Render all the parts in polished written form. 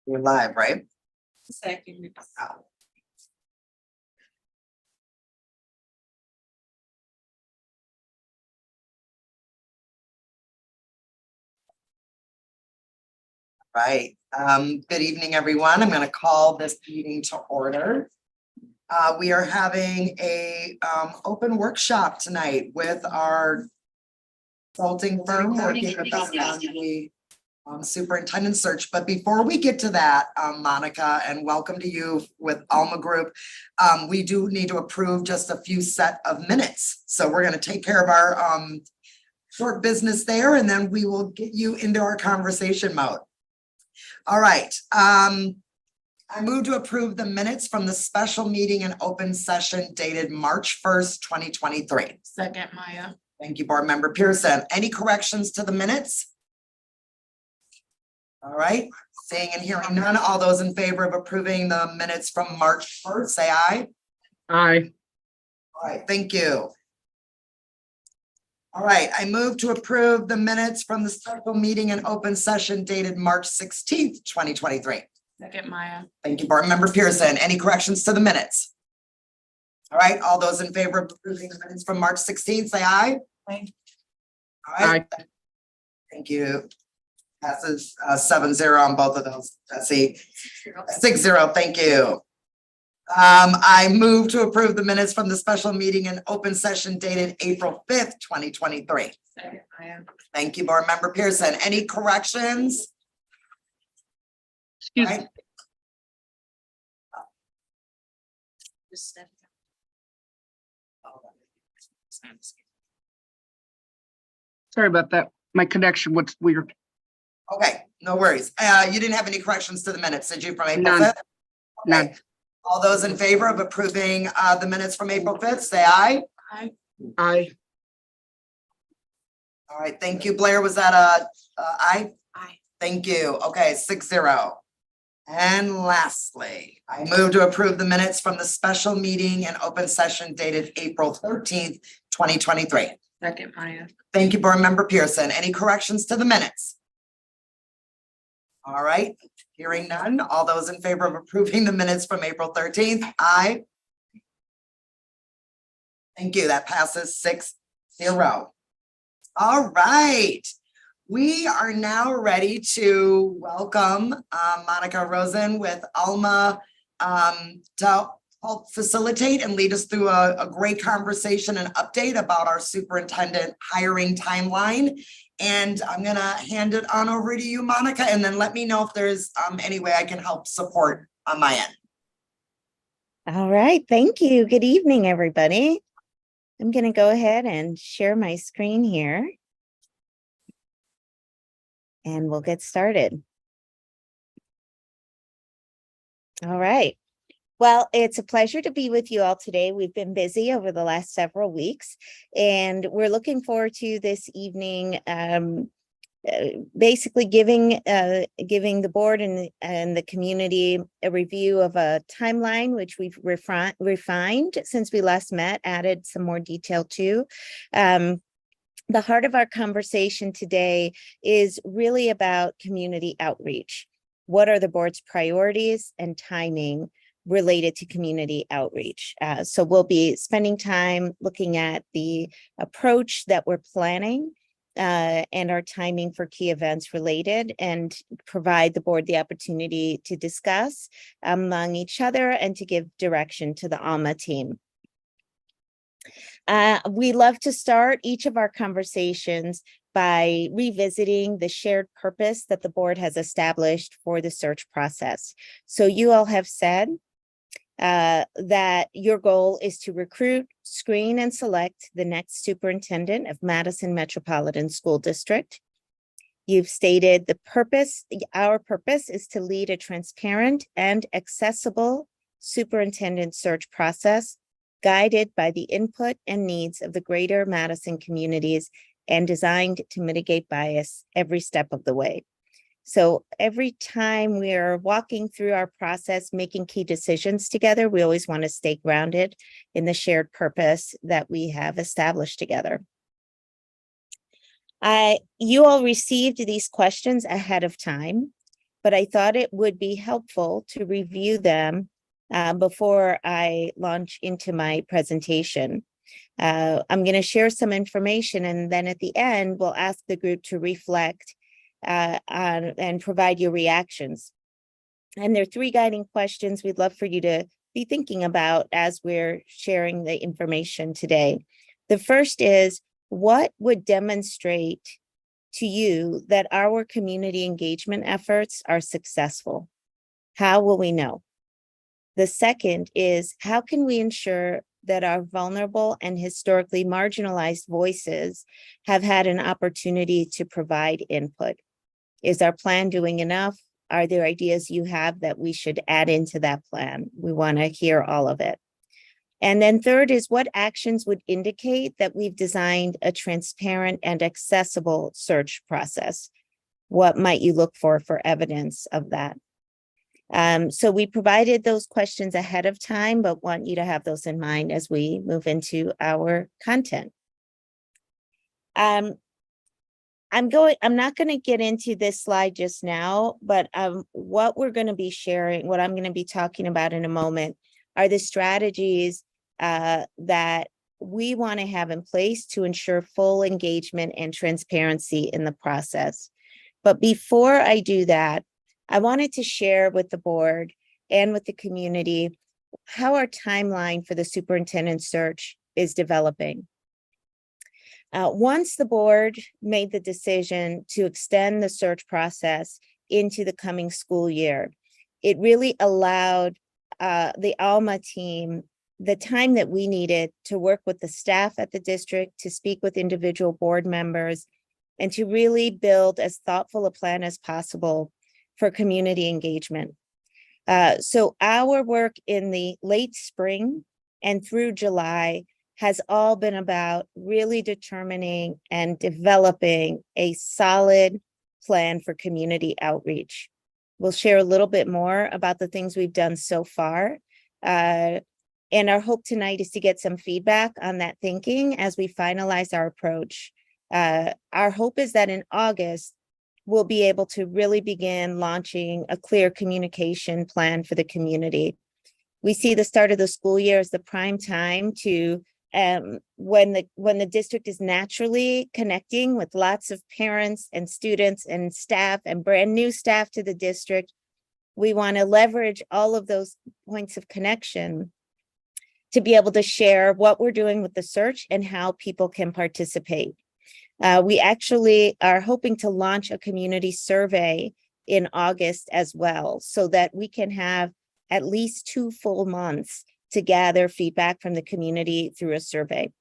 We're live, right? Second. Right. Good evening, everyone. I'm going to call this meeting to order. We are having a open workshop tonight with our consulting firm working with us on the superintendent search. But before we get to that, Monica, and welcome to you with Alma Group, we do need to approve just a few set of minutes. So we're going to take care of our short business there, and then we will get you into our conversation mode. All right. I move to approve the minutes from the special meeting and open session dated March 1st, 2023. Second, Maya. Thank you, Board Member Pearson. Any corrections to the minutes? All right, seeing and hearing none, all those in favor of approving the minutes from March 1st, say aye. Aye. All right, thank you. All right, I move to approve the minutes from the special meeting and open session dated March 16th, 2023. Second, Maya. Thank you, Board Member Pearson. Any corrections to the minutes? All right, all those in favor of approving the minutes from March 16th, say aye. Aye. All right, thank you. Passes 7-0 on both of those. Jesse. 6-0, thank you. I move to approve the minutes from the special meeting and open session dated April 5th, 2023. Second, Maya. Thank you, Board Member Pearson. Any corrections? Excuse Right. me. Sorry about that. My connection was weird. Okay, no worries. You didn't have any corrections to the minutes, did you, from April None. 5th? None. Okay. All those in favor of approving the minutes from April 5th, say aye. Aye. Aye. All right, thank you. Blair, was that a aye? Aye. Thank you. Okay, 6-0. And lastly, I move to approve the minutes from the special meeting and open session dated April 13th, 2023. Second, Maya. Thank you, Board Member Pearson. Any corrections to the minutes? All right, hearing none. All those in favor of approving the minutes from April 13th, aye. Thank you. That passes 6-0. All right. We are now ready to welcome Monica Rosen with Alma to help facilitate and lead us through a great conversation and update about our superintendent hiring timeline. And I'm going to hand it on over to you, Monica, and then let me know if there's any way I can help support on my end. All right, thank you. Good evening, everybody. I'm going to go ahead and share my screen here. And we'll get started. All right. Well, it's a pleasure to be with you all today. We've been busy over the last several weeks, and we're looking forward to this evening basically giving the board and the community a review of a timeline, which we've refined since we last met, added some more detail to. The heart of our conversation today is really about community outreach. What are the board's priorities and timing related to community outreach? So we'll be spending time looking at the approach that we're planning and our timing for key events related, and provide the board the opportunity to discuss among each other and to give direction to the Alma team. We love to start each of our conversations by revisiting the shared purpose that the board has established for the search process. So you all have said that your goal is to recruit, screen, and select the next superintendent of Madison Metropolitan School District. You've stated our purpose is to lead a transparent and accessible superintendent search process, guided by the input and needs of the greater Madison communities and designed to mitigate bias every step of the way. So every time we are walking through our process, making key decisions together, we always want to stay grounded in the shared purpose that we have established together. You all received these questions ahead of time, but I thought it would be helpful to review them before I launch into my presentation. I'm going to share some information, and then at the end, we'll ask the group to reflect on and provide your reactions. And there are 3 guiding questions we'd love for you to be thinking about as we're sharing the information today. The first is, what would demonstrate to you that our community engagement efforts are successful? How will we know? The second is, how can we ensure that our vulnerable and historically marginalized voices have had an opportunity to provide input? Is our plan doing enough? Are there ideas you have that we should add into that plan? We want to hear all of it. And then third is, what actions would indicate that we've designed a transparent and accessible search process? What might you look for evidence of that? So we provided those questions ahead of time, but want you to have those in mind as we move into our content. I'm not going to get into this slide just now, but what we're going to be sharing, what I'm going to be talking about in a moment, are the strategies that we want to have in place to ensure full engagement and transparency in the process. But before I do that, I wanted to share with the board and with the community how our timeline for the superintendent search is developing. Once the board made the decision to extend the search process into the coming school year, it really allowed the Alma team the time that we needed to work with the staff at the district, to speak with individual board members, and to really build as thoughtful a plan as possible for community engagement. So our work in the late spring and through July has all been about really determining and developing a solid plan for community outreach. We'll share a little bit more about the things we've done so far. And our hope tonight is to get some feedback on that thinking as we finalize our approach. Our hope is that in August, we'll be able to really begin launching a clear communication plan for the community. We see the start of the school year as the prime time to when the district is naturally connecting with lots of parents and students and staff and brand new staff to the district. We want to leverage all of those points of connection to be able to share what we're doing with the search and how people can participate. We actually are hoping to launch a community survey in August as well, so that we can have at least 2 full months to gather feedback from the community through a survey.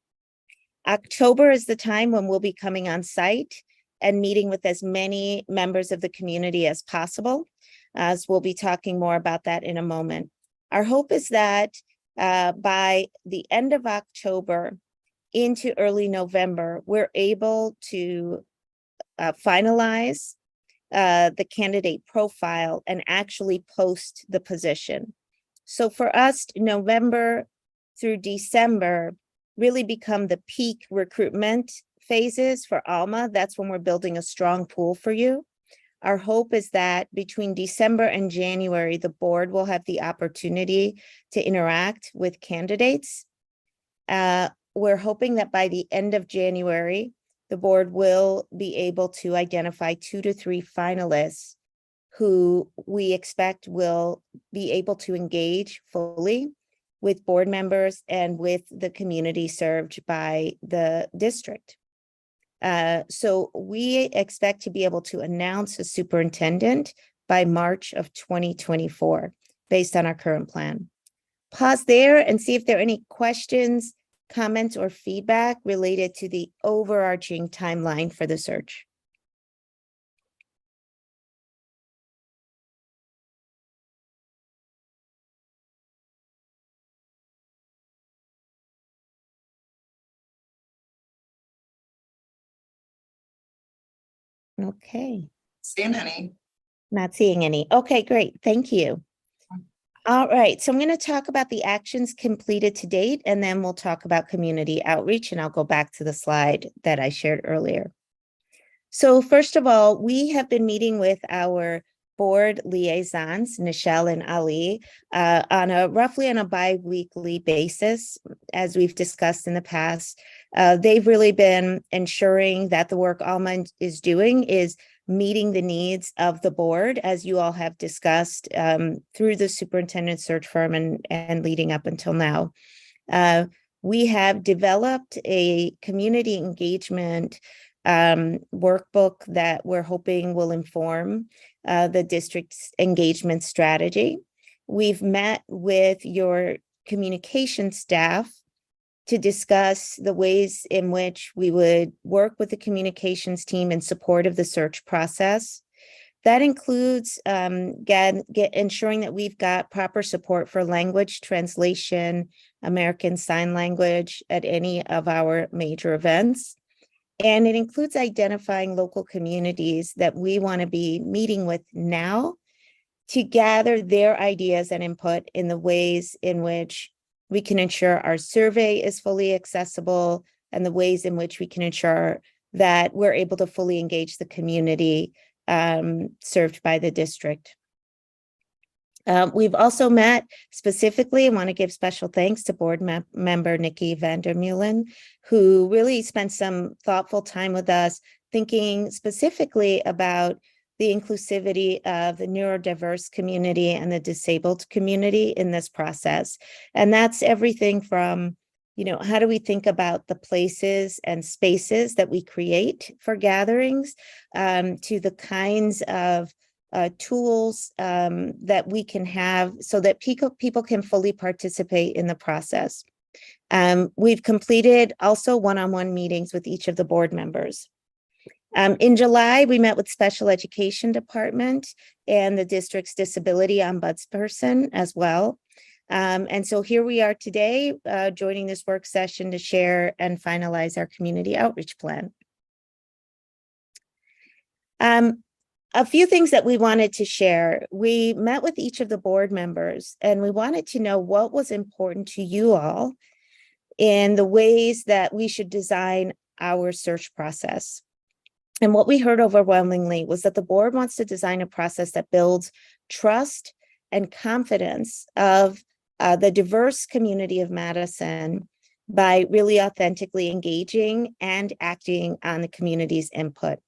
October is the time when we'll be coming on site and meeting with as many members of the community as possible, as we'll be talking more about that in a moment. Our hope is that by the end of October into early November, we're able to finalize the candidate profile and actually post the position. So for us, November through December really become the peak recruitment phases for Alma. That's when we're building a strong pool for you. Our hope is that between December and January, the board will have the opportunity to interact with candidates. We're hoping that by the end of January, the board will be able to identify 2 to 3 finalists who we expect will be able to engage fully with board members and with the community served by the district. So we expect to be able to announce a superintendent by March of 2024, based on our current plan. Pause there and see if there are any questions, comments, or feedback related to the overarching timeline for the search. Okay, Seeing any? not seeing any. Okay, great. Thank you. All right, so I'm going to talk about the actions completed to date, and then we'll talk about community outreach, and I'll go back to the slide that I shared earlier. So first of all, we have been meeting with our board liaisons, Nichelle and Ali, on a roughly on a bi-weekly basis, as we've discussed in the past. They've really been ensuring that the work Alma is doing is meeting the needs of the board, as you all have discussed through the superintendent search firm and leading up until now. We have developed a community engagement workbook that we're hoping will inform the district's engagement strategy. We've met with your communication staff to discuss the ways in which we would work with the communications team in support of the search process. That includes ensuring that we've got proper support for language translation, American Sign Language at any of our major events. And it includes identifying local communities that we want to be meeting with now to gather their ideas and input in the ways in which we can ensure our survey is fully accessible and the ways in which we can ensure that we're able to fully engage the community served by the district. We've also met specifically, I want to give special thanks to board member Nikki Vandermeulen, who really spent some thoughtful time with us thinking specifically about the inclusivity of the neurodiverse community and the disabled community in this process. And that's everything from, how do we think about the places and spaces that we create for gatherings to the kinds of tools that we can have so that people can fully participate in the process. We've completed also one-on-one meetings with each of the board members. In July, we met with Special Education Department and the district's disability ombudsperson as well. And so here we are today, joining this work session to share and finalize our community outreach plan. A few things that we wanted to share. We met with each of the board members and we wanted to know what was important to you all in the ways that we should design our search process. And what we heard overwhelmingly was that the board wants to design a process that builds trust and confidence of the diverse community of Madison by really authentically engaging and acting on the community's input.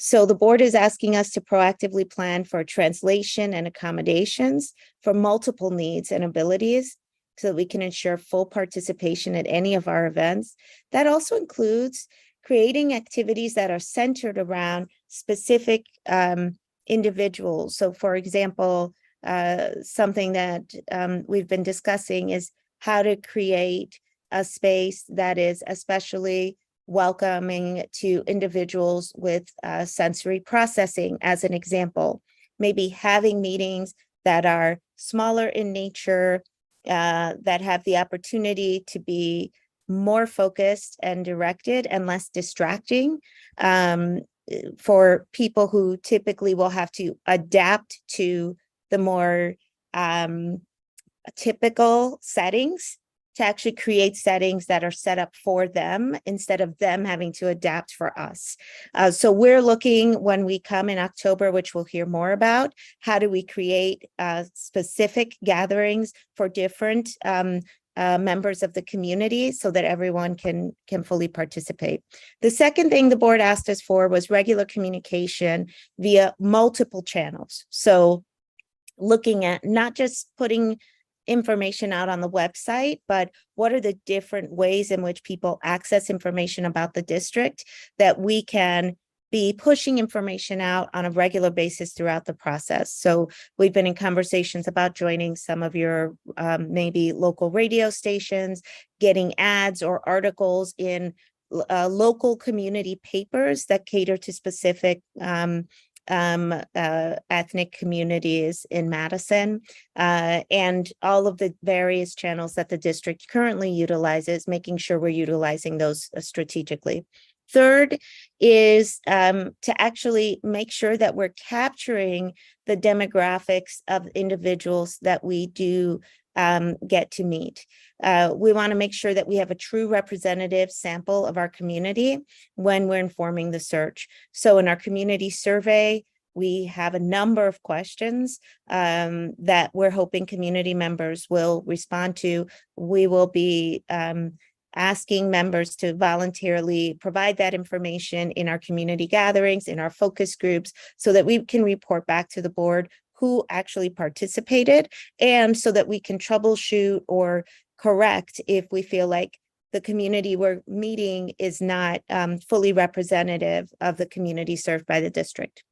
So the board is asking us to proactively plan for translation and accommodations for multiple needs and abilities so that we can ensure full participation at any of our events. That also includes creating activities that are centered around specific individuals. So for example, something that we've been discussing is how to create a space that is especially welcoming to individuals with sensory processing, as an example. Maybe having meetings that are smaller in nature, that have the opportunity to be more focused and directed and less distracting for people who typically will have to adapt to the more typical settings, to actually create settings that are set up for them instead of them having to adapt for us. So we're looking when we come in October, which we'll hear more about, how do we create specific gatherings for different members of the community so that everyone can fully participate. The second thing the board asked us for was regular communication via multiple channels. So looking at not just putting information out on the website, but what are the different ways in which people access information about the district that we can be pushing information out on a regular basis throughout the process. So we've been in conversations about joining some of your maybe local radio stations, getting ads or articles in local community papers that cater to specific ethnic communities in Madison, and all of the various channels that the district currently utilizes, making sure we're utilizing those strategically. Third is to actually make sure that we're capturing the demographics of individuals that we do get to meet. We want to make sure that we have a true representative sample of our community when we're informing the search. So in our community survey, we have a number of questions that we're hoping community members will respond to. We will be asking members to voluntarily provide that information in our community gatherings, in our focus groups, so that we can report back to the board who actually participated, and so that we can troubleshoot or correct if we feel like the community we're meeting is not fully representative of the community served by the district.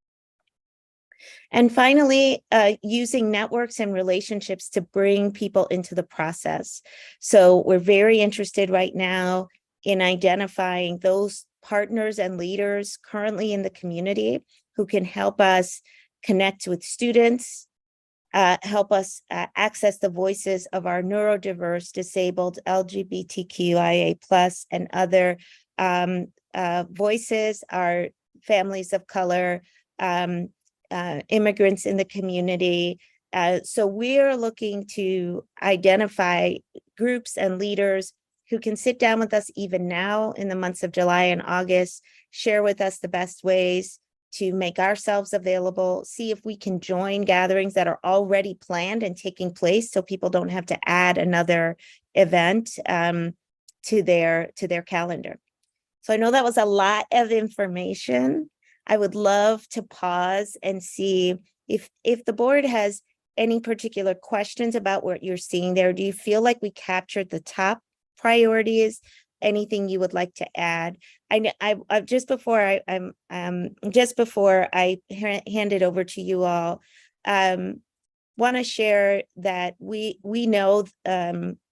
And finally, using networks and relationships to bring people into the process. So we're very interested right now in identifying those partners and leaders currently in the community who can help us connect with students, help us access the voices of our neurodiverse, disabled, LGBTQIA+, and other voices, our families of color, immigrants in the community. So we're looking to identify groups and leaders who can sit down with us even now in the months of July and August, share with us the best ways to make ourselves available, see if we can join gatherings that are already planned and taking place, so people don't have to add another event to their calendar. So I know that was a lot of information. I would love to pause and see if the board has any particular questions about what you're seeing there. Do you feel like we captured the top priorities? Anything you would like to add? I just before I hand it over to you all, want to share that we know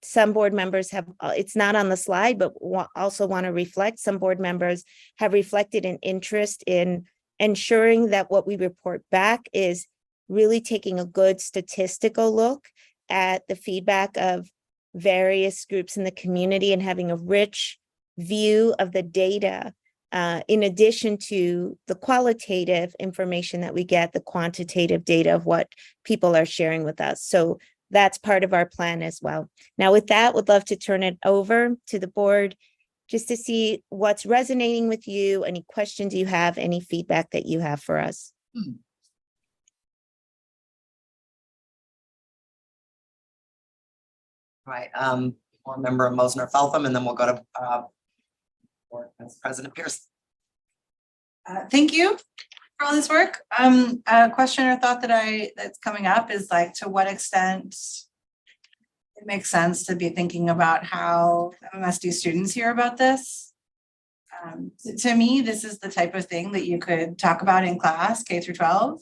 some board members have, it's not on the slide, but also want to reflect, some board members have reflected an interest in ensuring that what we report back is really taking a good statistical look at the feedback of various groups in the community and having a rich view of the data, in addition to the qualitative information that we get, the quantitative data of what people are sharing with us. So that's part of our plan as well. Now, with that, would love to turn it over to the board just to see what's resonating with you, any questions you have, any feedback that you have for us. Right, board member Mosner Feltham, and then we'll go to Board Vice President Pierce. Thank you for all this work. A question or thought that's coming up is like, to what extent it makes sense to be thinking about how MSD students hear about this. To me, this is the type of thing that you could talk about in class, K through 12.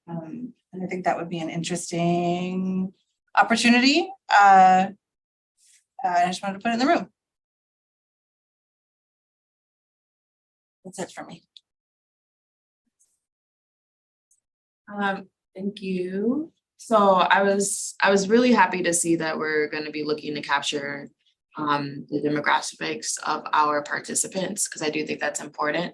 And I think that would be an interesting opportunity. I just wanted to put it in the room. That's it for me. Thank you. So I was really happy to see that we're going to be looking to capture the demographics of our participants, because I do think that's important,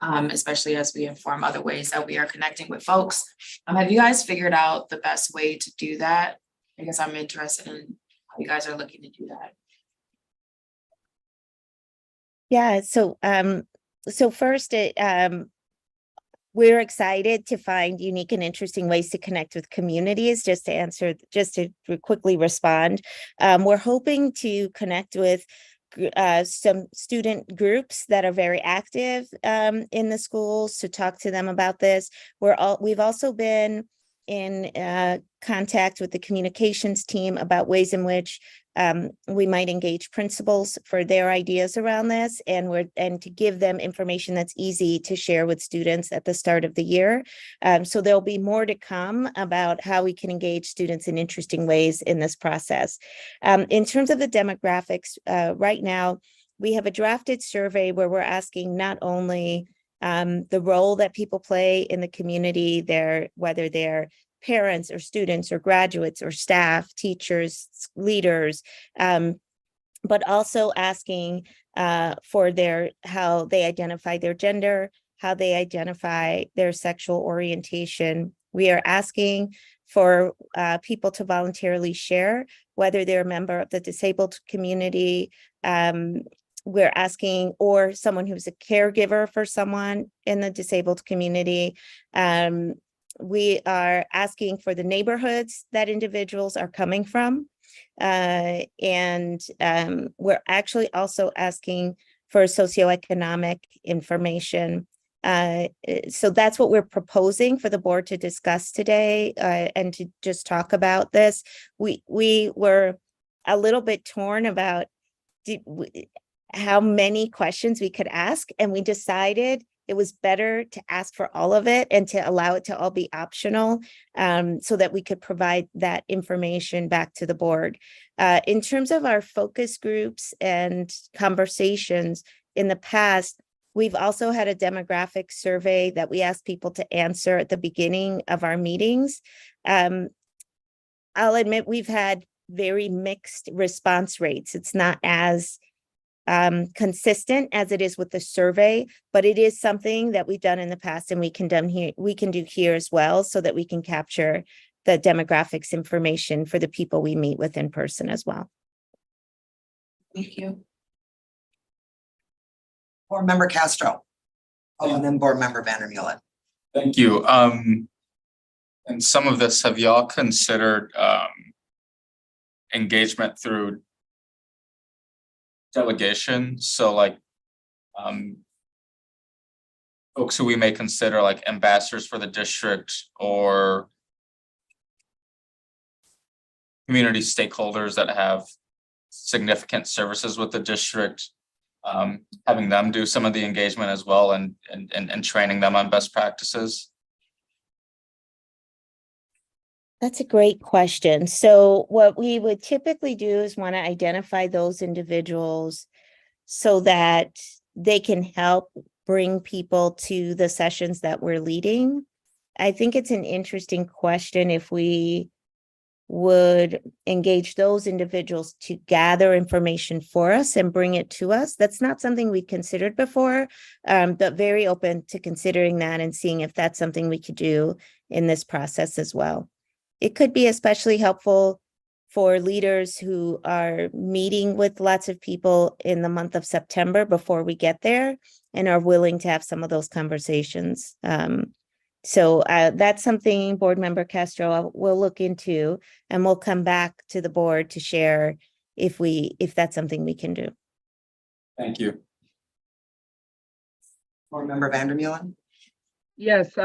especially as we inform other ways that we are connecting with folks. Have you guys figured out the best way to do that? I guess I'm interested in how you guys are looking to do that. Yeah, so first, we're excited to find unique and interesting ways to connect with communities. Just to quickly respond, we're hoping to connect with some student groups that are very active in the schools, to talk to them about this. We've also been in contact with the communications team about ways in which we might engage principals for their ideas around this, and to give them information that's easy to share with students at the start of the year. So there'll be more to come about how we can engage students in interesting ways in this process. In terms of the demographics, right now, we have a drafted survey where we're asking not only the role that people play in the community, whether they're parents or students or graduates or staff, teachers, leaders, but also asking for how they identify their gender, how they identify their sexual orientation. We are asking for people to voluntarily share whether they're a member of the disabled community, we're asking, or someone who's a caregiver for someone in the disabled community. We are asking for the neighborhoods that individuals are coming from. And we're actually also asking for socioeconomic information. So that's what we're proposing for the board to discuss today, and to just talk about this. We were a little bit torn about how many questions we could ask, and we decided it was better to ask for all of it and to allow it to all be optional, so that we could provide that information back to the board. In terms of our focus groups and conversations in the past, we've also had a demographic survey that we ask people to answer at the beginning of our meetings. I'll admit we've had very mixed response rates. It's not as consistent as it is with the survey, but it is something that we've done in the past and we can do here as well, so that we can capture the demographics information for the people we meet with in person as well. Thank you. Board Member Castro. Oh, and then Board Member Vandermeulen. Thank you. And some of this, have y'all considered engagement through delegation? So like folks who we may consider like ambassadors for the district or community stakeholders that have significant services with the district, having them do some of the engagement as well and training them on best practices? That's a great question. So what we would typically do is want to identify those individuals so that they can help bring people to the sessions that we're leading. I think it's an interesting question if we would engage those individuals to gather information for us and bring it to us. That's not something we considered before, but very open to considering that and seeing if that's something we could do in this process as well. It could be especially helpful for leaders who are meeting with lots of people in the month of September before we get there and are willing to have some of those conversations. So that's something Board Member Castro will look into, and we'll come back to the board to share if that's something we can do. Thank you. Board Member Vandermeulen. Yes,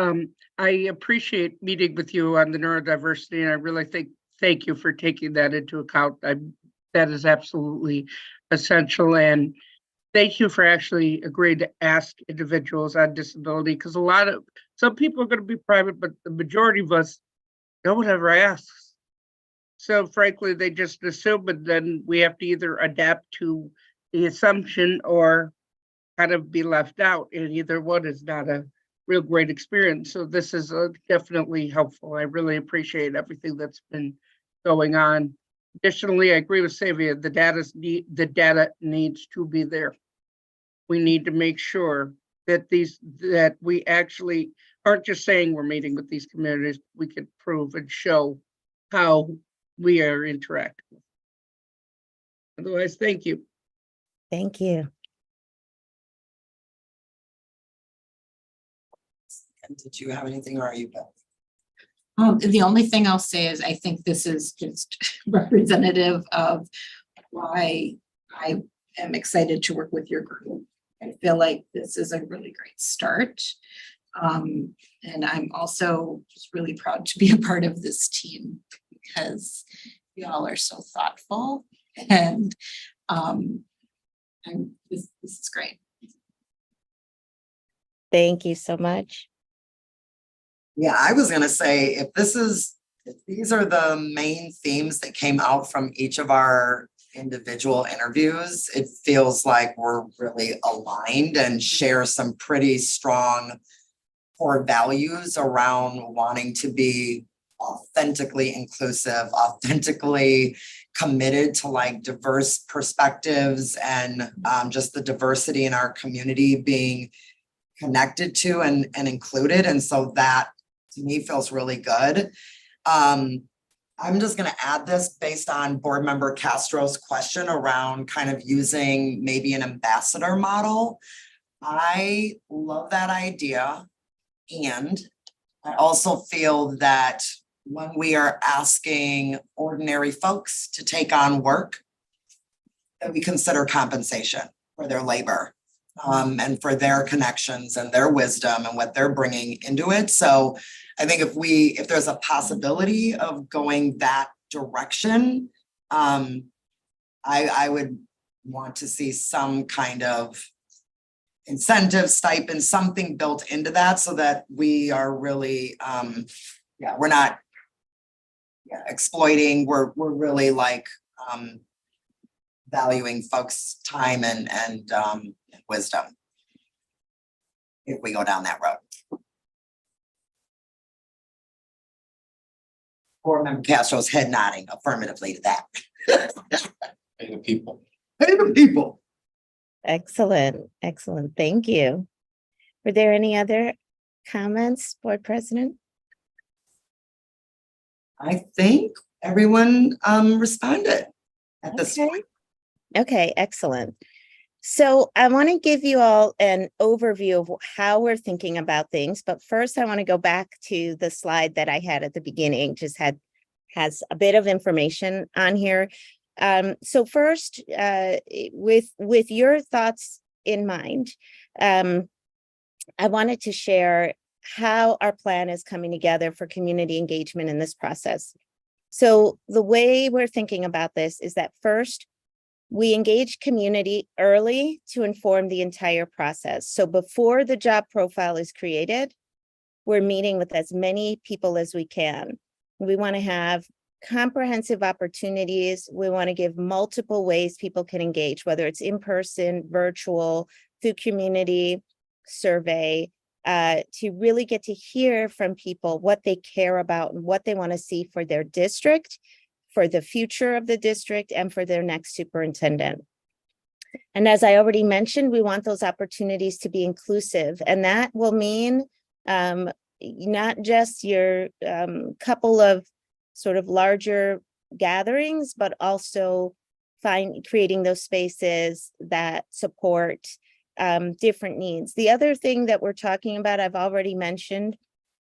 I appreciate meeting with you on the neurodiversity, and I really thank you for taking that into account. That is absolutely essential, and thank you for actually agreeing to ask individuals on disability, because some people are going to be private, but the majority of us, no one ever asks. So frankly, they just assume, and then we have to either adapt to the assumption or kind of be left out, and either one is not a real great experience. So this is definitely helpful. I really appreciate everything that's been going on. Additionally, I agree with Savia, the data needs to be there. We need to make sure that we actually aren't just saying we're meeting with these communities. We can prove and show how we are interacting. Otherwise, thank you. Thank you. Did you have anything, or are you good? The only thing I'll say is I think this is just representative of why I am excited to work with your group. I feel like this is a really great start. And I'm also just really proud to be a part of this team because y'all are so thoughtful and this is great. Thank you so much. Yeah, I was gonna say, if these are the main themes that came out from each of our individual interviews, it feels like we're really aligned and share some pretty strong core values around wanting to be authentically inclusive, authentically committed to like diverse perspectives and just the diversity in our community being connected to and included. And so that to me feels really good. I'm just gonna add this based on board member Castro's question around kind of using maybe an ambassador model. I love that idea. And I also feel that when we are asking ordinary folks to take on work, that we consider compensation for their labor, and for their connections and their wisdom and what they're bringing into it. So I think if there's a possibility of going that direction, I would want to see some kind of incentive stipend, something built into that so that we are really, we're not exploiting, we're really like, valuing folks' time and wisdom. If we go down that road. Board member Castro's head nodding affirmatively to that. Pay the people. Hey, the people. Excellent, excellent. Thank you. Were there any other comments, Board President? I think everyone responded at this Okay. point. Okay, excellent. So I want to give you all an overview of how we're thinking about things, but first I want to go back to the slide that I had at the beginning, has a bit of information on here. So first, with your thoughts in mind, I wanted to share how our plan is coming together for community engagement in this process. So the way we're thinking about this is that first, we engage community early to inform the entire process. So before the job profile is created, we're meeting with as many people as we can. We want to have comprehensive opportunities. We want to give multiple ways people can engage, whether it's in person, virtual, through community survey, to really get to hear from people what they care about and what they want to see for their district, for the future of the district, and for their next superintendent. And as I already mentioned, we want those opportunities to be inclusive, and that will mean not just your couple of sort of larger gatherings, but also creating those spaces that support different needs. The other thing that we're talking about, I've already mentioned,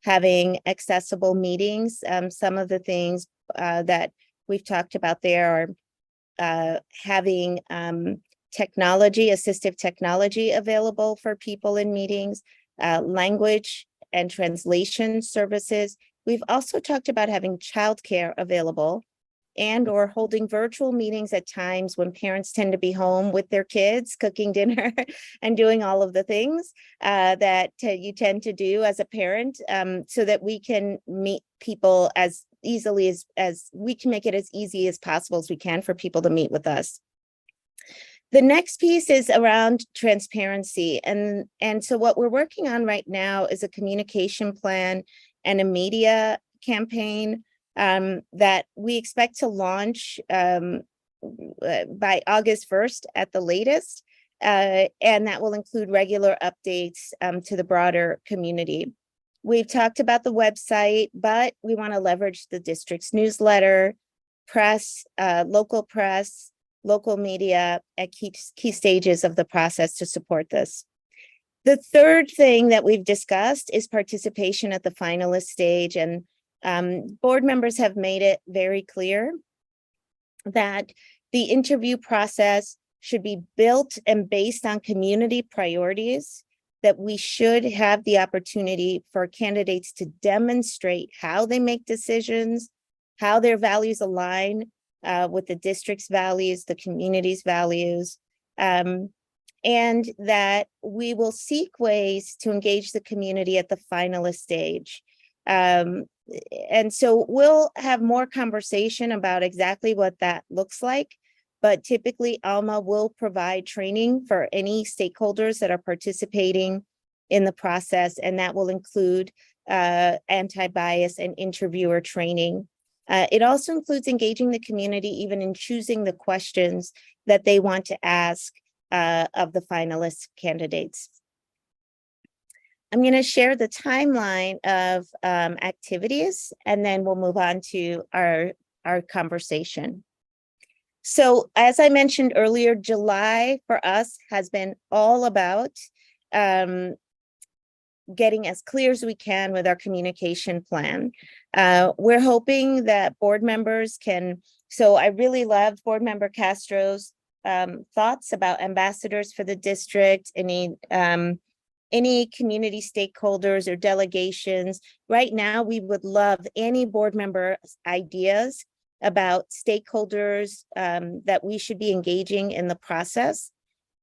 having accessible meetings. Some of the things that we've talked about there are having assistive technology available for people in meetings, language and translation services. We've also talked about having childcare available and or holding virtual meetings at times when parents tend to be home with their kids, cooking dinner and doing all of the things that you tend to do as a parent, so that we can meet people as easily as we can make it as easy as possible as we can for people to meet with us. The next piece is around transparency. And so what we're working on right now is a communication plan and a media campaign that we expect to launch by August 1st at the latest. And that will include regular updates to the broader community. We've talked about the website, but we want to leverage the district's newsletter, press, local media at key stages of the process to support this. The third thing that we've discussed is participation at the finalist stage, and board members have made it very clear that the interview process should be built and based on community priorities, that we should have the opportunity for candidates to demonstrate how they make decisions, how their values align with the district's values, the community's values, and that we will seek ways to engage the community at the finalist stage. And so we'll have more conversation about exactly what that looks like, but typically Alma will provide training for any stakeholders that are participating in the process, and that will include anti-bias and interviewer training. It also includes engaging the community even in choosing the questions that they want to ask of the finalist candidates. I'm going to share the timeline of activities, and then we'll move on to our our conversation. So as I mentioned earlier, July for us has been all about getting as clear as we can with our communication plan. We're hoping that board members can, so I really loved Board Member Castro's thoughts about ambassadors for the district, any community stakeholders or delegations. Right now, we would love any board member ideas about stakeholders that we should be engaging in the process.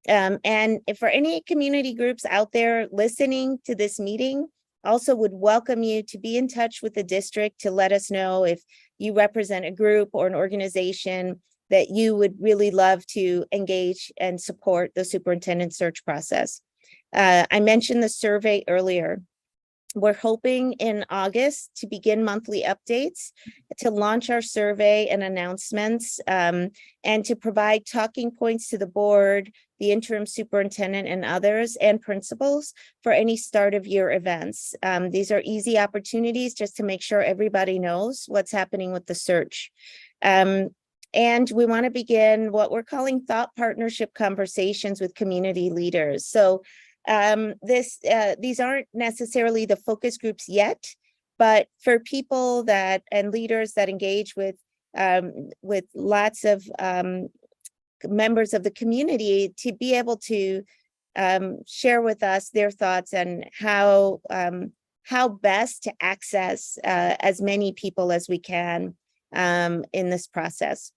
And if for any community groups out there listening to this meeting, also would welcome you to be in touch with the district to let us know if you represent a group or an organization that you would really love to engage and support the superintendent search process. I mentioned the survey earlier. We're hoping in August to begin monthly updates, to launch our survey and announcements, and to provide talking points to the board, the interim superintendent and others, and principals for any start of year events. These are easy opportunities just to make sure everybody knows what's happening with the search. And we want to begin what we're calling thought partnership conversations with community leaders. So these aren't necessarily the focus groups yet, but for people that and leaders that engage with lots of members of the community to be able to share with us their thoughts and how best to access as many people as we can in this process.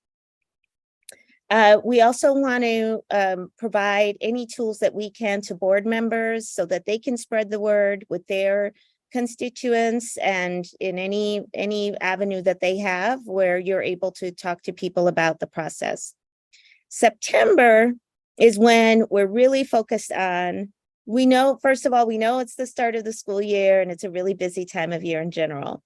We also want to provide any tools that we can to board members so that they can spread the word with their constituents and in any avenue that they have where you're able to talk to people about the process. September is when we're really focused on, we know, first of all, we know it's the start of the school year and it's a really busy time of year in general.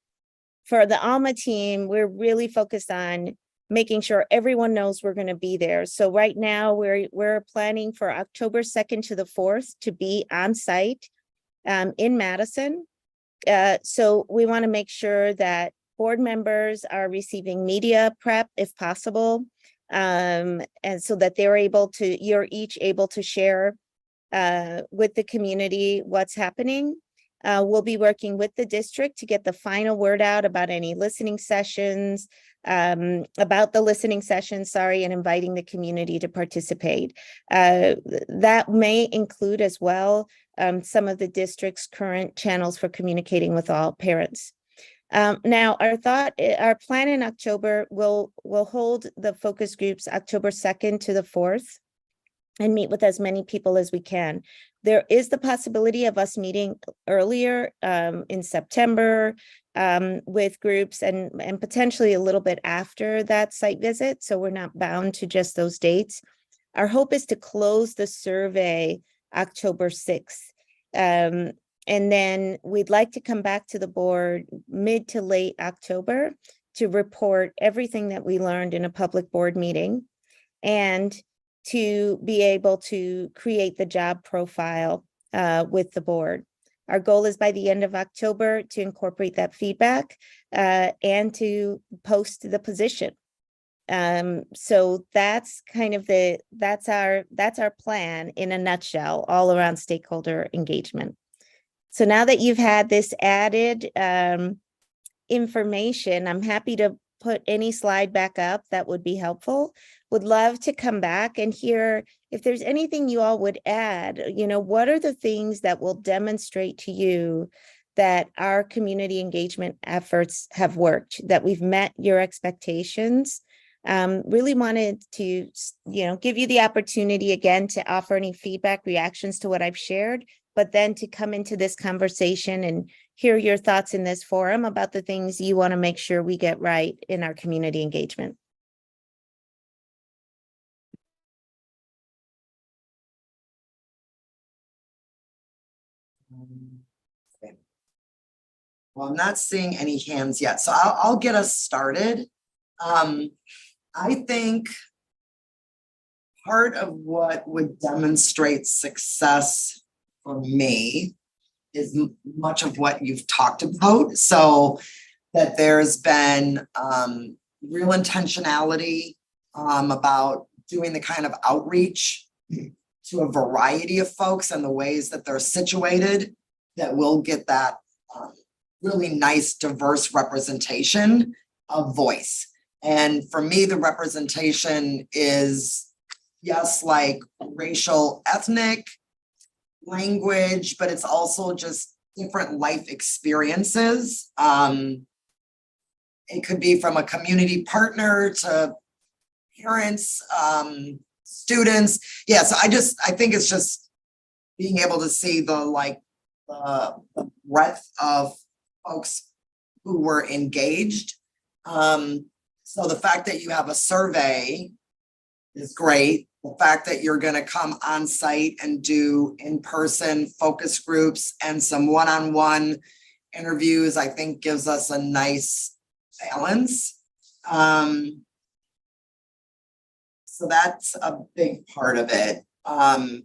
For the Alma team, we're really focused on making sure everyone knows we're going to be there. So right now we're planning for October 2nd to the 4th to be on site in Madison. So we want to make sure that board members are receiving media prep if possible. And so that you're each able to share with the community what's happening. We'll be working with the district to get the final word out about any listening sessions, and inviting the community to participate. That may include as well some of the district's current channels for communicating with all parents. Now, our plan in October will hold the focus groups October 2nd to the 4th and meet with as many people as we can. There is the possibility of us meeting earlier in September with groups and potentially a little bit after that site visit. So we're not bound to just those dates. Our hope is to close the survey October 6th. And then we'd like to come back to the board mid to late October to report everything that we learned in a public board meeting and to be able to create the job profile with the board. Our goal is by the end of October to incorporate that feedback and to post the position. So that's kind of that's our plan in a nutshell, all around stakeholder engagement. So now that you've had this added information, I'm happy to put any slide back up that would be helpful. Would love to come back and hear if there's anything you all would add. What are the things that will demonstrate to you that our community engagement efforts have worked, that we've met your expectations? Really wanted to, give you the opportunity again to offer any feedback, reactions to what I've shared, but then to come into this conversation and hear your thoughts in this forum about the things you want to make sure we get right in our community engagement. Okay. Well, I'm not seeing any hands yet, so I'll get us started. I think part of what would demonstrate success for me is much of what you've talked about. So that there's been real intentionality about doing the kind of outreach to a variety of folks and the ways that they're situated, that will get that really nice, diverse representation of voice. And for me, the representation is, yes, like racial, ethnic, language, but it's also just different life experiences. It could be from a community partner to parents, students. Yeah, so I think it's just being able to see the breadth of folks who were engaged. So the fact that you have a survey is great. The fact that you're gonna come on site and do in-person focus groups and some one-on-one interviews, I think gives us a nice balance. So that's a big part of it.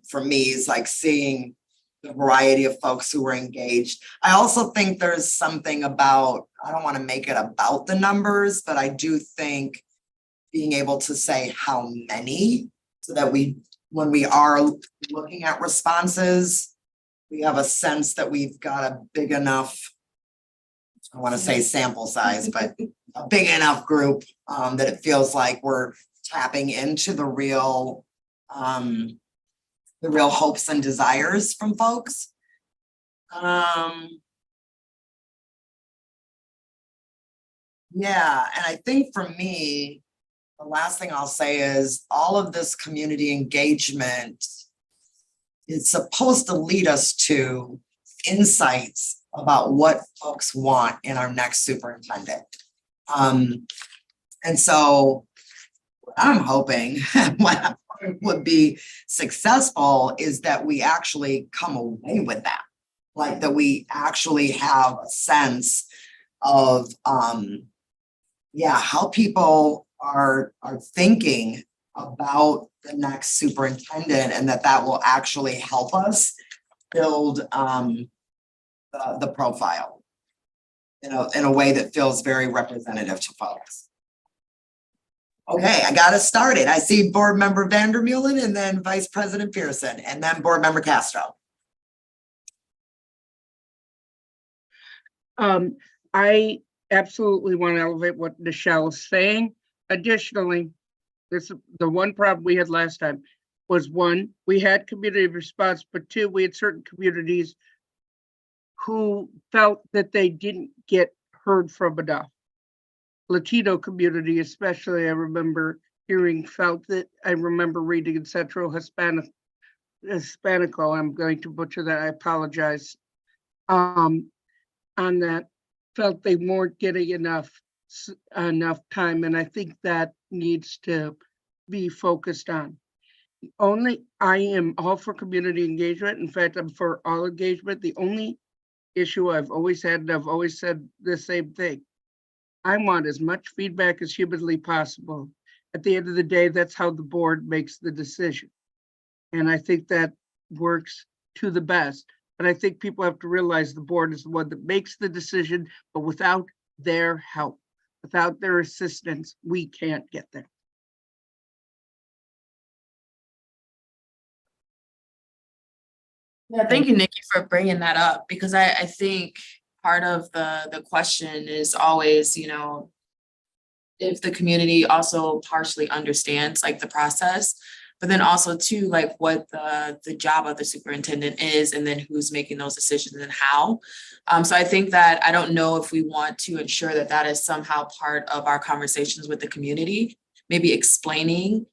For me, is like seeing the variety of folks who were engaged. I also think there's something about, I don't want to make it about the numbers, but I do think being able to say how many, so that when we are looking at responses, we have a sense that we've got a big enough, I want to say sample size, but a big enough group that it feels like we're tapping into the real hopes and desires from folks. Yeah, and I think for me, the last thing I'll say is all of this community engagement is supposed to lead us to insights about what folks want in our next superintendent. And so what I'm hoping what would be successful is that we actually come away with that. Like that we actually have a sense of how people are thinking about the next superintendent, and that will actually help us build the profile in a way that feels very representative to folks. Okay, I got us started. I see Board Member Vandermeulen and then Vice President Pearson and then Board Member Castro. I absolutely want to elevate what Nichelle is saying. Additionally, the one problem we had last time was, one, we had community response, but two, we had certain communities who felt that they didn't get heard from enough. Latino community especially, I remember I remember reading in Central Hispanico, I'm going to butcher that, I apologize. On that, felt they weren't getting enough time, and I think that needs to be focused on. I am all for community engagement. In fact, I'm for all engagement. The only issue I've always had, and I've always said the same thing, I want as much feedback as humanly possible. At the end of the day, that's how the board makes the decision. And I think that works to the best. But I think people have to realize the board is the one that makes the decision, but without their help, without their assistance, we can't get there. Yeah, thank you, Nikki, for bringing that up, because I think part of the question is always, if the community also partially understands like the process, but then also too, like what the job of the superintendent is, and then who's making those decisions and how. So I think that, I don't know if we want to ensure that that is somehow part of our conversations with the community, maybe explaining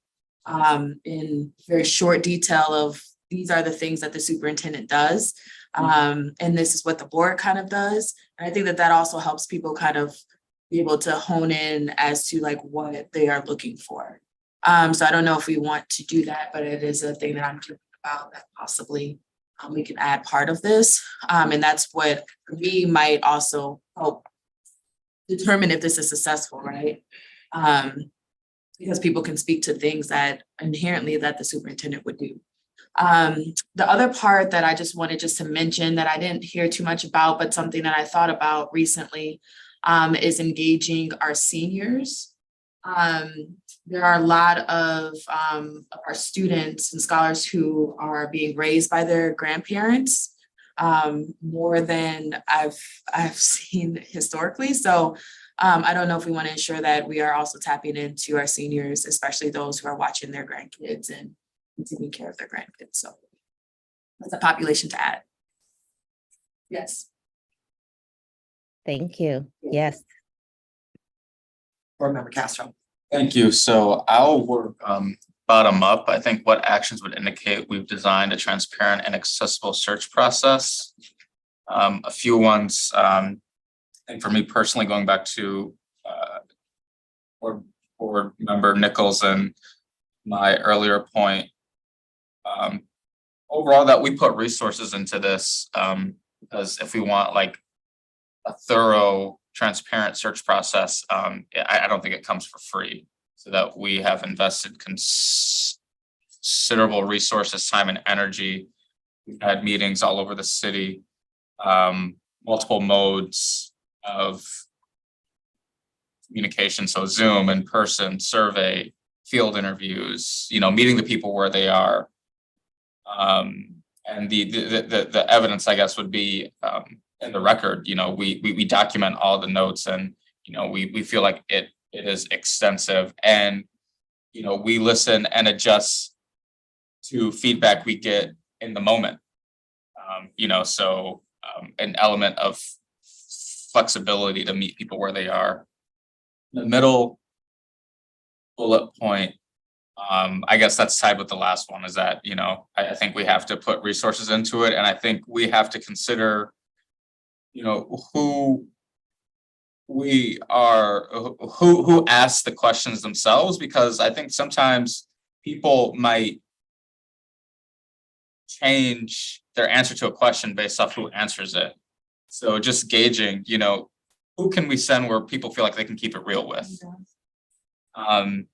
in very short detail of, these are the things that the superintendent does. And this is what the board kind of does. And I think that also helps people kind of be able to hone in as to like what they are looking for. So I don't know if we want to do that, but it is a thing that I'm thinking about, that possibly we can add part of this. And that's what we might also help determine if this is successful, right? Because people can speak to things that inherently that the superintendent would do. The other part that I just wanted to mention that I didn't hear too much about, but something that I thought about recently, is engaging our seniors There are a lot of our students and scholars who are being raised by their grandparents, more than I've seen historically. So I don't know if we want to ensure that we are also tapping into our seniors, especially those who are watching their grandkids and taking care of their grandkids. So that's a population to add. Yes. Thank you. Yes. Board Member Castro. Thank you. So I'll work bottom up. I think what actions would indicate we've designed a transparent and accessible search process. A few ones, and for me personally, going back to board member Nichols and my earlier point. Overall, that we put resources into this, because if we want like a thorough, transparent search process, I don't think it comes for free. So that we have invested considerable resources, time and energy. We've had meetings all over the city, multiple modes of communication, so Zoom, in person, survey, field interviews, meeting the people where they are. And the evidence, I guess, would be in the record. We document all the notes, and we feel like it is extensive, and we listen and adjust to feedback we get in the moment. So an element of flexibility to meet people where they are. The middle bullet point, I guess that's tied with the last one, is that, I think we have to put resources into it, and I think we have to consider, who we are, who asks the questions themselves, because I think sometimes people might change their answer to a question based off who answers it. So just gauging, who can we send where people feel like they can keep it real with? And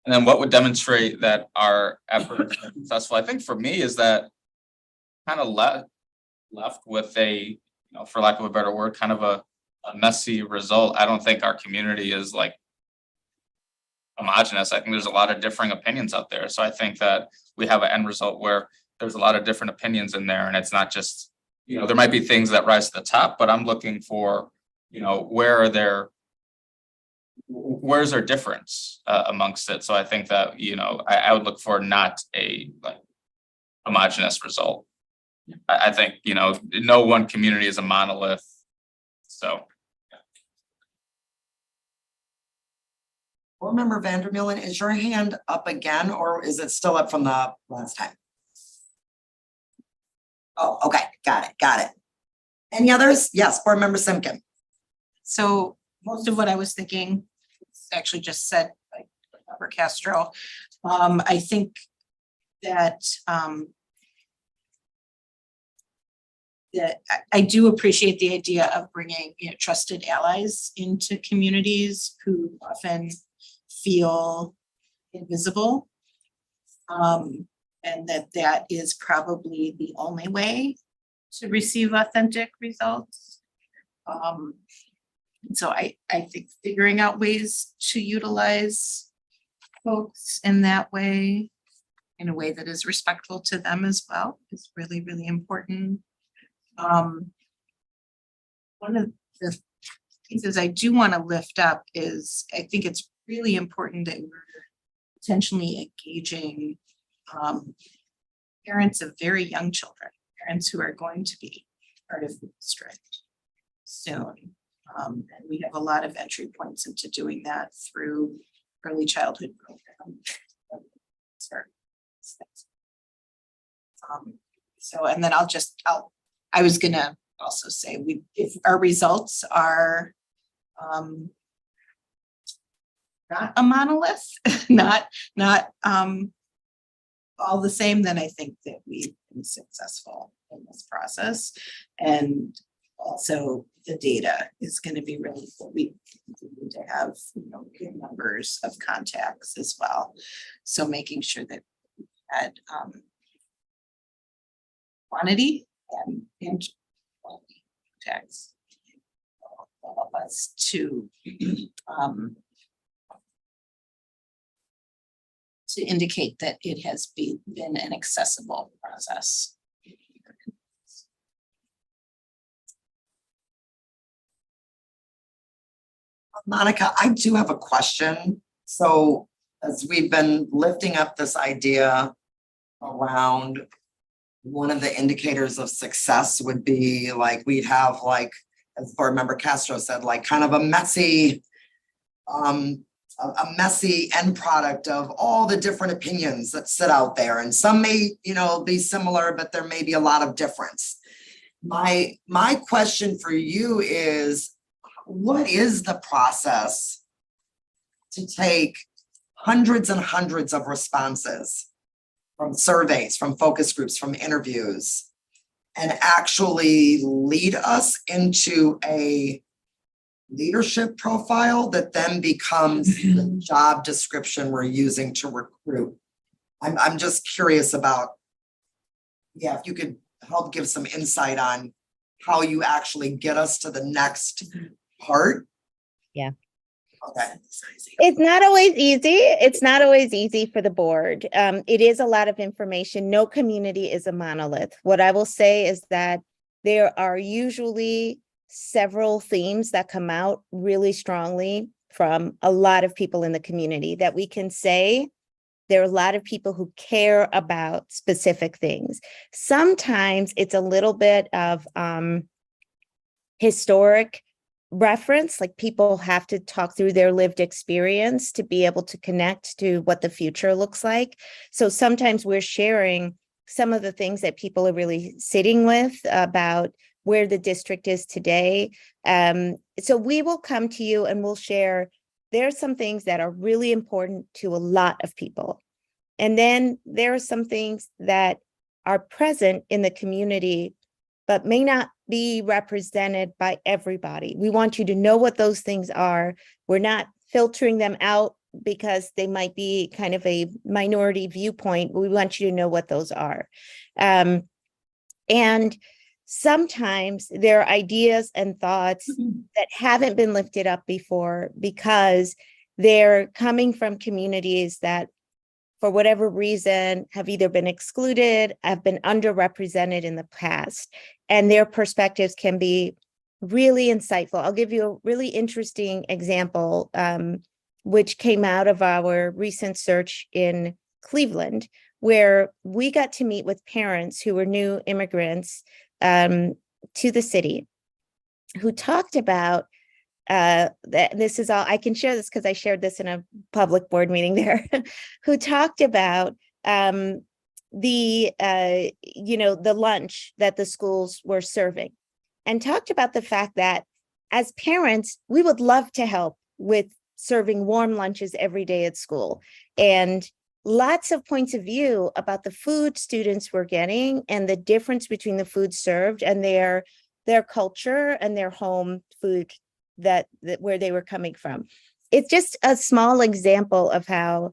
then what would demonstrate that our efforts are successful? I think for me is that kind of left with a, for lack of a better word, kind of a messy result. I don't think our community is like homogenous. I think there's a lot of differing opinions out there. So I think that we have an end result where there's a lot of different opinions in there, and it's not just, there might be things that rise to the top, but I'm looking for, where's there difference amongst it? So I think that, I would look for not a like homogenous result. I think, no one community is a monolith. So. Board Member Vandermeulen, is your hand up again, or is it still up from the last time? Oh, okay, got it. Any others? Yes, Board Member Simkin. So most of what I was thinking is actually just said by Member Castro. I think that I do appreciate the idea of bringing trusted allies into communities who often feel invisible. And that is probably the only way to receive authentic results. So I think figuring out ways to utilize folks in that way, in a way that is respectful to them as well, is really, really important. One of the pieces I do want to lift up is, I think it's really important that we're potentially engaging parents of very young children, parents who are going to be part of the district soon. And we have a lot of entry points into doing that through early childhood program. So, and then I was gonna also say, if our results are not a monolith, not all the same, then I think that we've been successful in this process. And also the data is going to be really cool. We need to have, good numbers of contacts as well. So making sure that we had quantity and quality contacts will help us to to indicate that it has been an accessible process. Monica, I do have a question. So as we've been lifting up this idea around one of the indicators of success would be like, we'd have like, as board member Castro said, like kind of a messy end product of all the different opinions that sit out there. And some may, be similar, but there may be a lot of difference. My question for you is, what is the process to take hundreds and hundreds of responses from surveys, from focus groups, from interviews, and actually lead us into a leadership profile that then becomes the job description we're using to recruit? I'm just curious about, if you could help give some insight on how you actually get us to the next part. Yeah. Okay. It's not always easy. It's not always easy for the board. It is a lot of information. No community is a monolith. What I will say is that there are usually several themes that come out really strongly from a lot of people in the community that we can say there are a lot of people who care about specific things. Sometimes it's a little bit of historic reference, like people have to talk through their lived experience to be able to connect to what the future looks like. So sometimes we're sharing some of the things that people are really sitting with about where the district is today. So we will come to you and we'll share, there are some things that are really important to a lot of people. And then there are some things that are present in the community, but may not be represented by everybody. We want you to know what those things are. We're not filtering them out because they might be kind of a minority viewpoint. We want you to know what those are. And sometimes there are ideas and thoughts that haven't been lifted up before because they're coming from communities that, for whatever reason, have either been excluded, have been underrepresented in the past, and their perspectives can be really insightful. I'll give you a really interesting example, which came out of our recent search in Cleveland, where we got to meet with parents who were new immigrants to the city, who talked about this is all, I can share this because I shared this in a public board meeting there, who talked about the lunch that the schools were serving, and talked about the fact that as parents, we would love to help with serving warm lunches every day at school, and lots of points of view about the food students were getting and the difference between the food served and their culture and their home food that where they were coming from. It's just a small example of how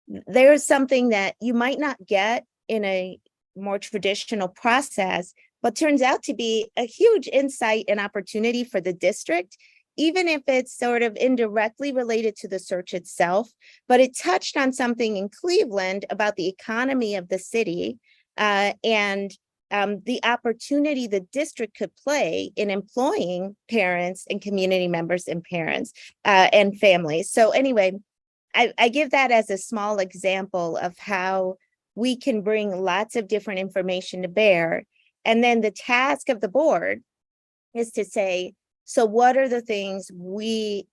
there's something that you might not get in a more traditional process, but turns out to be a huge insight and opportunity for the district, even if it's sort of indirectly related to the search itself. But it touched on something in Cleveland about the economy of the city and the opportunity the district could play in employing parents and community members and parents and families. So anyway, I give that as a small example of how we can bring lots of different information to bear. And then the task of the board is to say, so what are the things we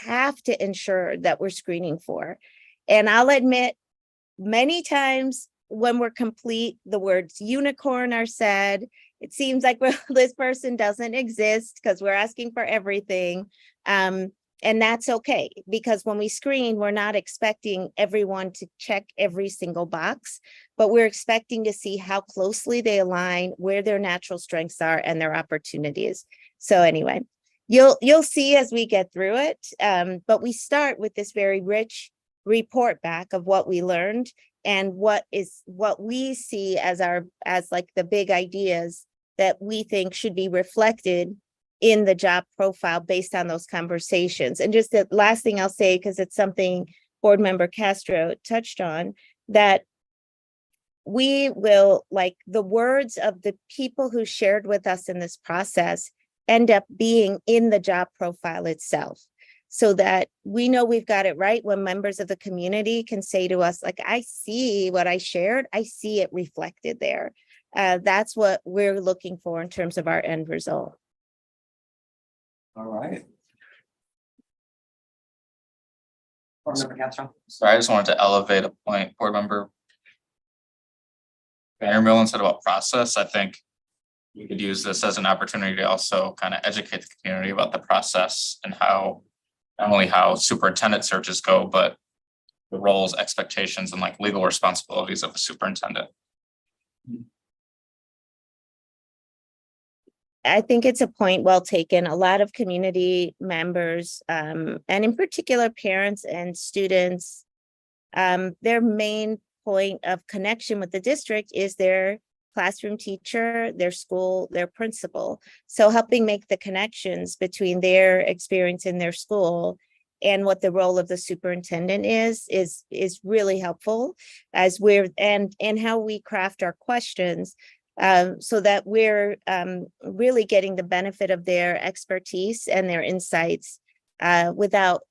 have to ensure that we're screening for? And I'll admit, many times when we're complete, the words unicorn are said. It seems like, well, this person doesn't exist because we're asking for everything. And that's okay, because when we screen, we're not expecting everyone to check every single box, but we're expecting to see how closely they align, where their natural strengths are and their opportunities. So anyway, you'll see as we get through it, but we start with this very rich report back of what we learned and what we see as like the big ideas that we think should be reflected in the job profile based on those conversations. And just the last thing I'll say, because it's something Board Member Castro touched on, that we will, like, the words of the people who shared with us in this process end up being in the job profile itself. So that we know we've got it right when members of the community can say to us, like, I see what I shared, I see it reflected there. That's what we're looking for in terms of our end result. All right. Board Member Castro. So I just wanted to elevate a point, board member Vandermill, instead about process. I think we could use this as an opportunity to also kind of educate the community about the process and how, not only how superintendent searches go, but the roles, expectations, and like legal responsibilities of a superintendent. I think it's a point well taken. A lot of community members, and in particular parents and students, their main point of connection with the district is their classroom teacher, their school, their principal. So helping make the connections between their experience in their school and what the role of the superintendent is really helpful as we're, and how we craft our questions, so that we're really getting the benefit of their expertise and their insights, without,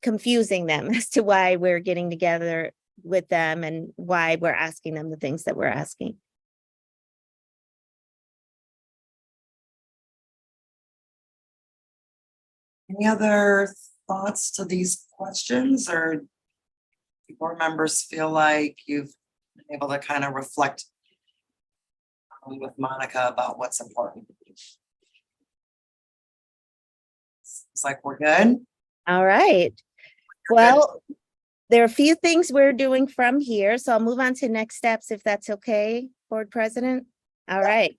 confusing them as to why we're getting together with them and why we're asking them the things that we're asking. Any other thoughts to these questions, or do board members feel like you've been able to kind of reflect with Monica about what's important? It's like we're good. All right. Well, there are a few things we're doing from here, so I'll move on to next steps if that's okay, Board President. All right.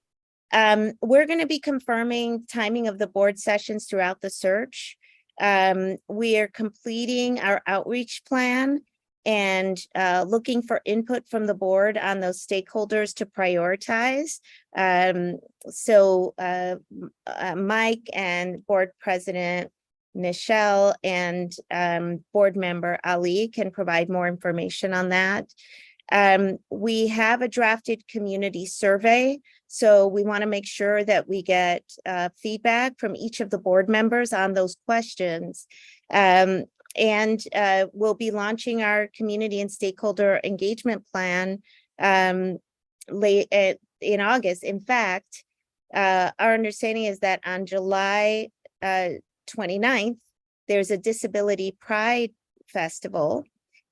We're going to be confirming timing of the board sessions throughout the search. We are completing our outreach plan and looking for input from the board on those stakeholders to prioritize. Mike and Board President Nichelle and Board Member Ali can provide more information on that. We have a drafted community survey, so we want to make sure that we get feedback from each of the board members on those questions. We'll be launching our community and stakeholder engagement plan late in August. In fact, our understanding is that on July 29th, there's a Disability Pride Festival,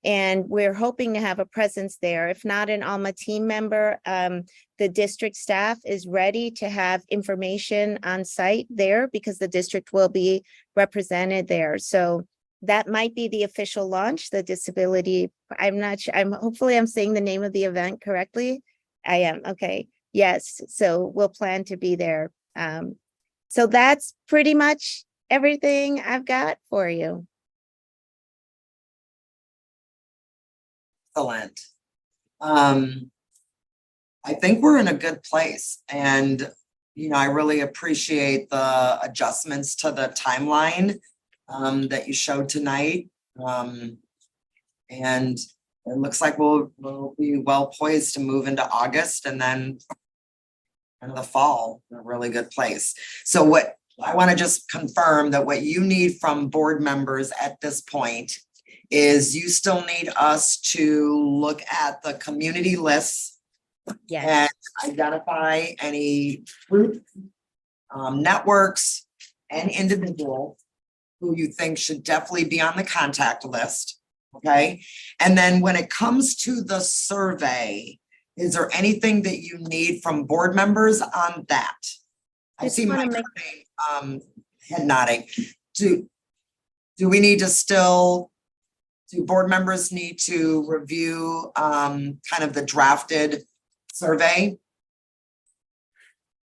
and we're hoping to have a presence there. If not an Alma team member, the district staff is ready to have information on site there because the district will be represented there. So that might be the official launch, the disability. I'm not sure. Hopefully I'm saying the name of the event correctly. I am. Okay. Yes. So we'll plan to be there. So that's pretty much everything I've got for you. Excellent. I think we're in a good place, and I really appreciate the adjustments to the timeline that you showed tonight. And it looks like we'll be well poised to move into August and then in the fall in a really good place. So what I want to just confirm that what you need from board members at this point is you still need us to look at the community lists Yes. and identify any group, networks and individuals who you think should definitely be on the contact list. Okay. And then when it comes to the survey, is there anything that you need from board members on that? I Just see wanna my make- head nodding. Do we need to still, do board members need to review kind of the drafted survey?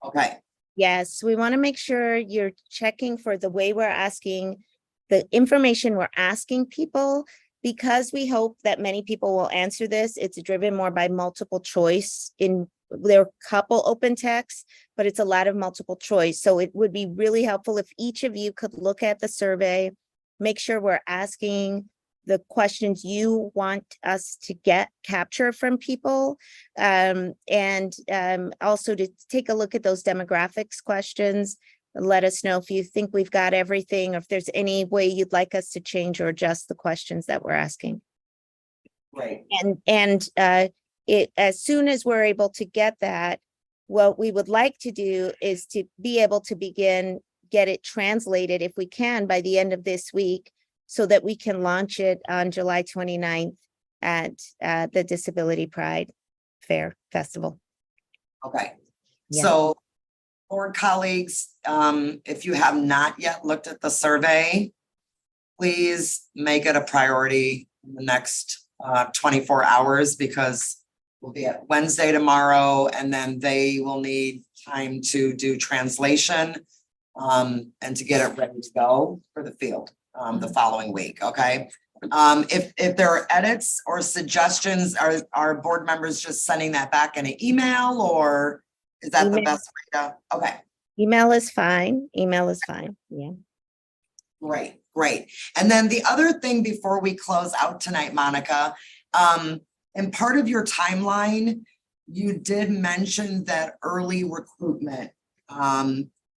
Okay. Yes, we want to make sure you're checking for the way we're asking, the information we're asking people, because we hope that many people will answer this. It's driven more by multiple choice. There are a couple open texts, but it's a lot of multiple choice. So it would be really helpful if each of you could look at the survey, make sure we're asking the questions you want us to capture from people. And also to take a look at those demographics questions. Let us know if you think we've got everything, or if there's any way you'd like us to change or adjust the questions that we're asking. Right. And it, as soon as we're able to get that, what we would like to do is to be able to get it translated, if we can, by the end of this week, so that we can launch it on July 29th at the Disability Pride Fair Festival. Okay. Yeah. So, board colleagues, if you have not yet looked at the survey, please make it a priority in the next 24 hours, because we'll be at Wednesday tomorrow, and then they will need time to do translation and to get it ready to go for the field the following week, okay? If there are edits or suggestions, are board members just sending that back in an email, or is that the Email. best way to, okay, Email is fine. Email is fine. Yeah. great. And then the other thing before we close out tonight, Monica, and part of your timeline, you did mention that early recruitment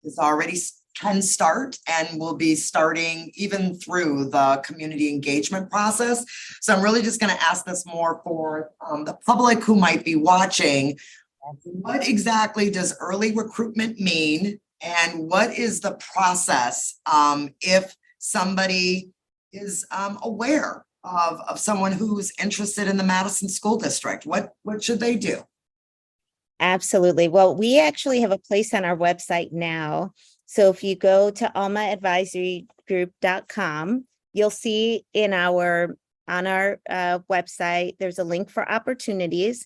is already can start and will be starting even through the community engagement process. So I'm really just going to ask this more for the public who might be watching. What exactly does early recruitment mean? And what is the process if somebody is aware of someone who's interested in the Madison School District? What should they do? Absolutely. Well, we actually have a place on our website now. So if you go to almaadvisorygroup.com, you'll see on our website, there's a link for opportunities.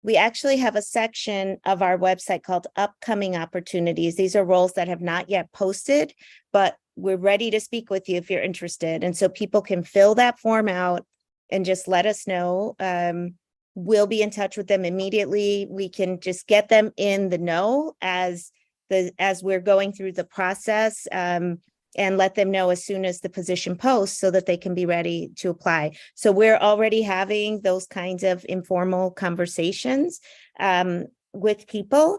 We actually have a section of our website called upcoming opportunities. These are roles that have not yet posted, but we're ready to speak with you if you're interested. And so people can fill that form out and just let us know. We'll be in touch with them immediately. We can just get them in the know as we're going through the process, and let them know as soon as the position posts so that they can be ready to apply. So we're already having those kinds of informal conversations with people.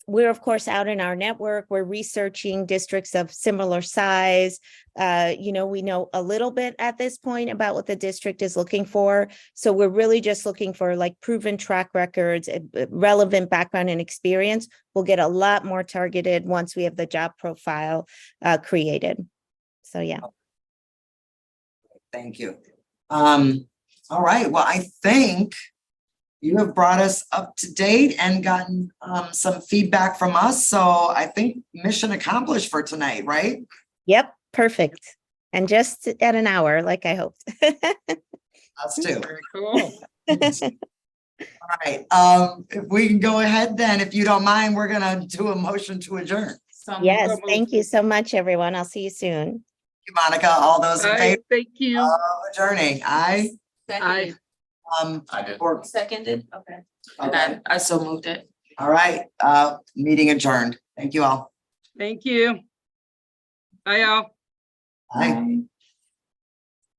We're of course out in our network. We're researching districts of similar size. We know a little bit at this point about what the district is looking for. So we're really just looking for like proven track records, relevant background and experience. We'll get a lot more targeted once we have the job profile created. So yeah. Thank you. All right. Well, I think you have brought us up to date and gotten some feedback from us. So I think mission accomplished for tonight, right? Yep. Perfect. And just at an hour, like I hoped. Us too. Very cool. All right. If we can go ahead then, if you don't mind, we're gonna do a motion to adjourn. Yes. moved. Thank you so much, everyone. I'll see you soon. Thank you, Monica, all those in Aye, favor thank you. of adjourning, aye? Aye. I did. Or, Seconded, okay. okay, I so moved it. all right, meeting adjourned. Thank you all. Thank you. Bye, all. Aye.